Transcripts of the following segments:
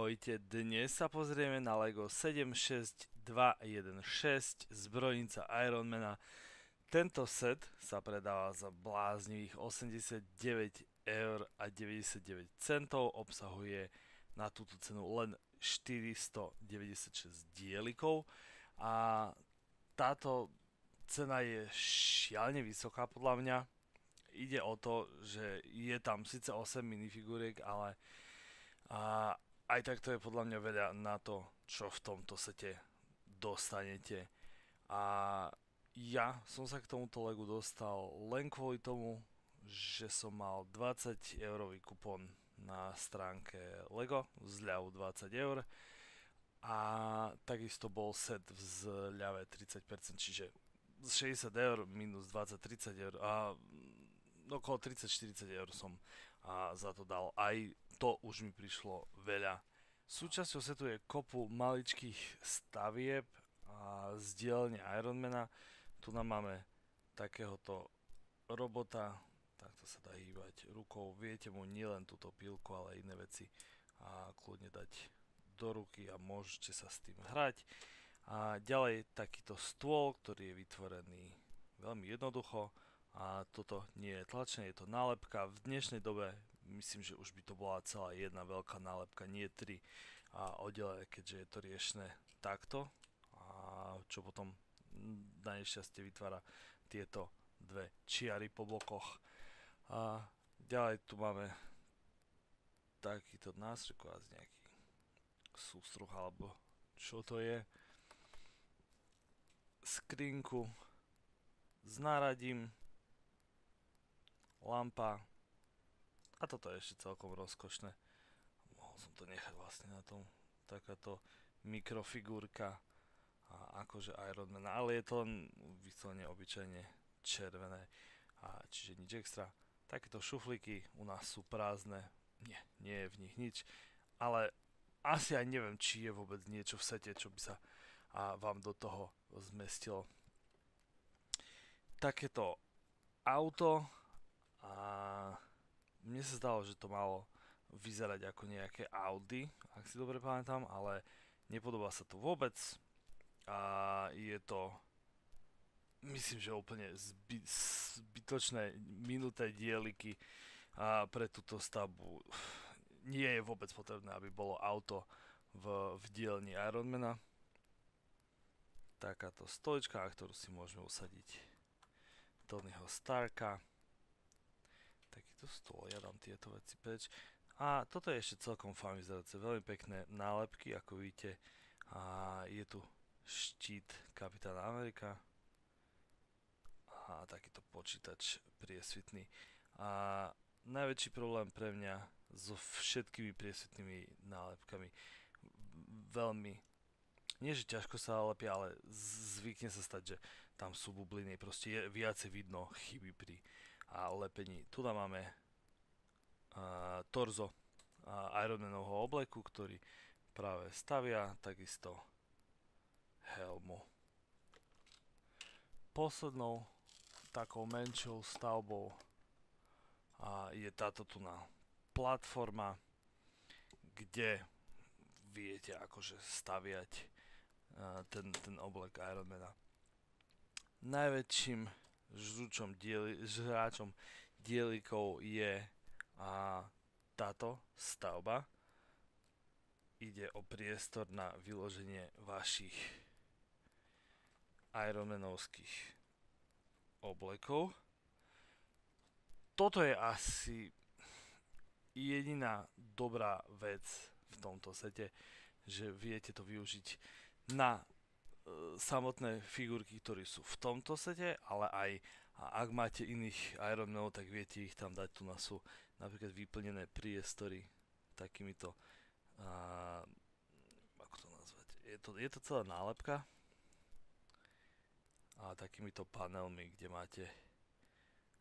Ahojte, dnes sa pozrieme na LEGO 76216 zbrojnica Ironmana. Tento set sa predáva za bláznivých 89,99 €, obsahuje na túto cenu len 496 dielikov a táto cena je šialene vysoká podľa mňa. Ide o to, že je tam síce 8 minifiguriek, ale a aj tak to je podľa mňa veľa na to, čo v tomto sete dostanete. A ja som sa k tomuto legu dostal len kvôli tomu, že som mal 20 € kupón na stránke LEGO, zľavu 20 eur. A takisto bol set v zľave 30%, čiže 60 eur minus 20-30 eur a okolo 30-40 € som za to dal. Aj to už mi prišlo veľa. Súčasťou setu je kopu maličkých stavieb z dielne Ironmana. Tu nám máme takéhoto robota, takto sa dá hýbať rukou. Viete mu nielen túto pílku, ale aj iné veci a kľudne dať do ruky a môžete sa s tým hrať. A ďalej takýto stôl, ktorý je vytvorený veľmi jednoducho. A toto nie je tlačené, je to nálepka. V dnešnej dobe myslím, že už by to bola celá jedna veľká nálepka, nie tri oddelené, keďže je to riešené takto. A čo potom na nešťastie vytvára tieto dve čiary po bokoch. A ďalej tu máme takýto nástroj, kvázi nejaký sústruh alebo čo to je. Skrinku s náradím, lampa a toto je ešte celkom rozkošné. Mohol som to nechať vlastne na tom. Takáto mikrofigurka a akože Ironman, ale je to len vyslovene obyčajne červené, čiže nič extra. Takéto šuflíky u nás sú prázdne, nie je v nich nič, ale asi aj neviem, či je vôbec niečo v sete, čo by sa vám do toho zmestilo. Takéto auto a mne sa zdalo, že to malo vyzerať ako nejaké Audi, ak si dobre pamätám, ale nepodobá sa to vôbec a je to, myslím, že úplne zbytočné minuté dieliky pre túto stavbu. Nie je vôbec potrebné, aby bolo auto v dielni Ironmana. Takáto stolička, na ktorú si môžeme usadiť Tonyho Starka. Takýto stôl, ja dám tieto veci preč. A toto je ešte celkom fajn vyzerajúce, veľmi pekné nálepky, ako vidíte. A je tu štít Kapitána Amerika a takýto počítač priesvitný. A najväčší problém pre mňa so všetkými priesvitnými nálepkami, veľmi, nie že ťažko sa lepia, ale zvykne sa stať, že tam sú bubliny, proste je viacej vidno chyby pri lepení. Tu tam máme torzo Ironmanovho obleku, ktorý práve stavia, takisto helmu. Poslednou takou menšou stavbou je táto tu na platforma, kde viete akože staviať ten oblek Ironmana. Najväčším žráčom dielikov je táto stavba. Ide o priestor na vyloženie vašich Ironmanovských oblekov. Toto je asi jediná dobrá vec v tomto sete, že viete to využiť na samotné figurky, ktoré sú v tomto sete, ale aj ak máte iných Ironmanov, tak viete ich tam dať. Tu sú napríklad vyplnené priestory takýmito ako to nazvať, je to celá nálepka a takýmito panelmi, kde máte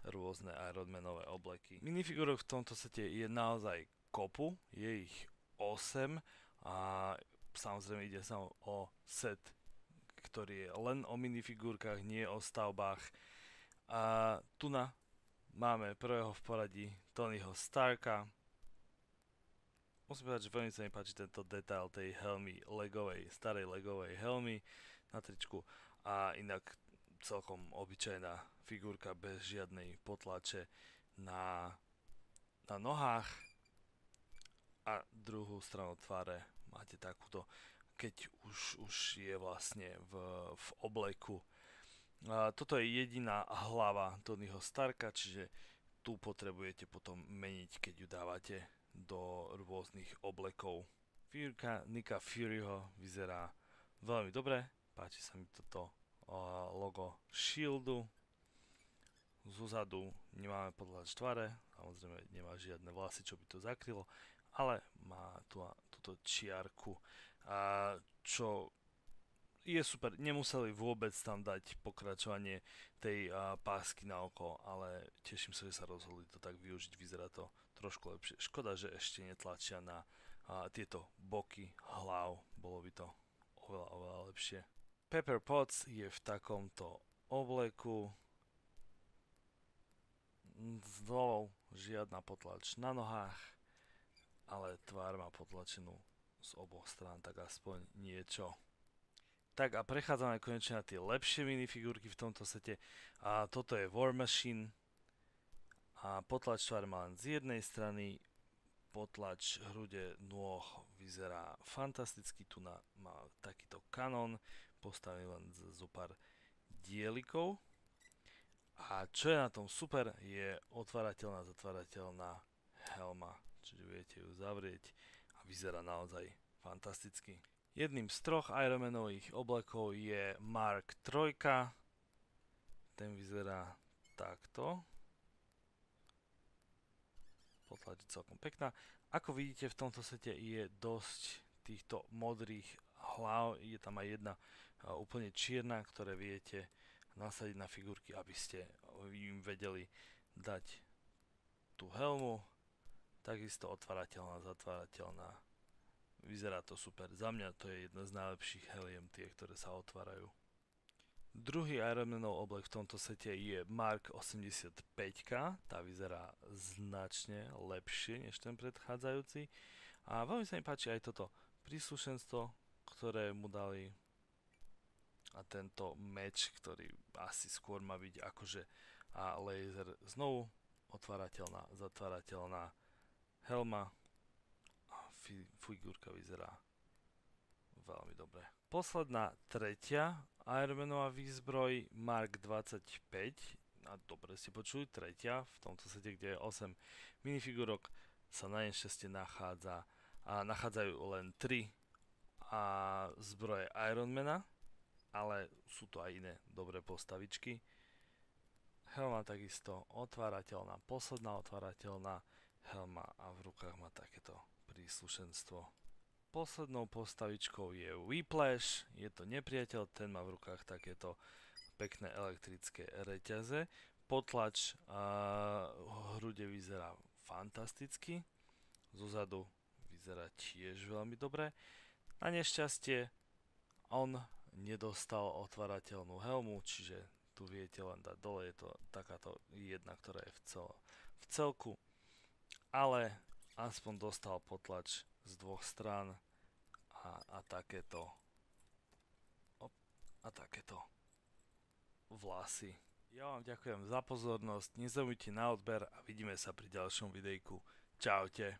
rôzne Ironmanové obleky. Minifigurok v tomto sete je naozaj kopu, je ich 8 a samozrejme ide sa o set, ktorý je len o minifigurkách, nie o stavbách. A tu máme prvého v poradí Tonyho Starka, Musím povedať, že veľmi sa mi páči tento detail tej helmy legovej, starej legovej helmy na tričku a inak celkom obyčajná figurka bez žiadnej potlače na, na nohách a druhú stranu tváre máte takúto, keď už je vlastne v obleku. A toto je jediná hlava Tonyho Starka, čiže tu potrebujete potom meniť, keď ju dávate do rôznych oblekov. Figurka Nicka Furyho vyzerá veľmi dobre, páči sa mi toto logo Shieldu. Zozadu nemáme podľa tvare, samozrejme nemá žiadne vlasy, čo by to zakrylo, ale má tu túto čiarku, čo je super. Nemuseli vôbec tam dať pokračovanie tej pásky na oko, ale teším sa, že sa rozhodli to tak využiť. Vyzerá to trošku lepšie. Škoda, že ešte netlačia na tieto boky hlav. Bolo by to oveľa, oveľa lepšie. Pepper Potts je v takomto obleku. Znovu žiadna potlač na nohách, ale tvár má potlačenú z oboch strán, tak aspoň niečo. Tak a prechádzame konečne na tie lepšie minifigurky v tomto sete. A toto je War Machine. A potlač tvár má len z jednej strany. Potlač hrude nôh vyzerá fantasticky. Tu má takýto kanón, postavený len zo pár dielikov. A čo je na tom super, je otvárateľná, zatvárateľná helma. Čiže viete ju zavrieť a vyzerá naozaj fantasticky. Jedným z troch Ironmanových oblekov je Mark III. Ten vyzerá takto. Potlač je celkom pekná. Ako vidíte, v tomto sete je dosť týchto modrých hlav. Je tam aj jedna úplne čierna, ktoré viete nasadiť na figurky, aby ste im vedeli dať tú helmu. Takisto otvárateľná, zatvárateľná. Vyzerá to super. Za mňa to je jedna z najlepších heliem, tie, ktoré sa otvárajú. Druhý Ironmanov oblek v tomto sete je Mark 85. Tá vyzerá značne lepšie než ten predchádzajúci. A veľmi sa mi páči aj toto príslušenstvo, ktoré mu dali. A tento meč, ktorý asi skôr má byť akože laser. Znovu otvárateľná, zatvárateľná helma. Figurka vyzerá veľmi dobre. Posledná tretia Ironmanová výzbroj Mark 25. A dobre si počuli, tretia v tomto sete, kde je 8 minifigurok, sa na nešťastie nachádzajú len 3 zbroje Ironmana, ale sú to aj iné dobré postavičky. Helma takisto otvárateľná, posledná otvárateľná helma a v rukách má takéto príslušenstvo. Poslednou postavičkou je Whiplash, je to nepriateľ, ten má v rukách takéto pekné elektrické reťaze. Potlač hrude vyzerá fantasticky, zozadu vyzerá tiež veľmi dobre. Na nešťastie on nedostal otvárateľnú helmu, čiže tu viete len dať dole, je to takáto jedna, ktorá je v celku, ale aspoň dostal potlač z dvoch strán a takéto vlasy. Ja vám ďakujem za pozornosť, nezabudnite na odber a vidíme sa pri ďalšom videjku. Čaute.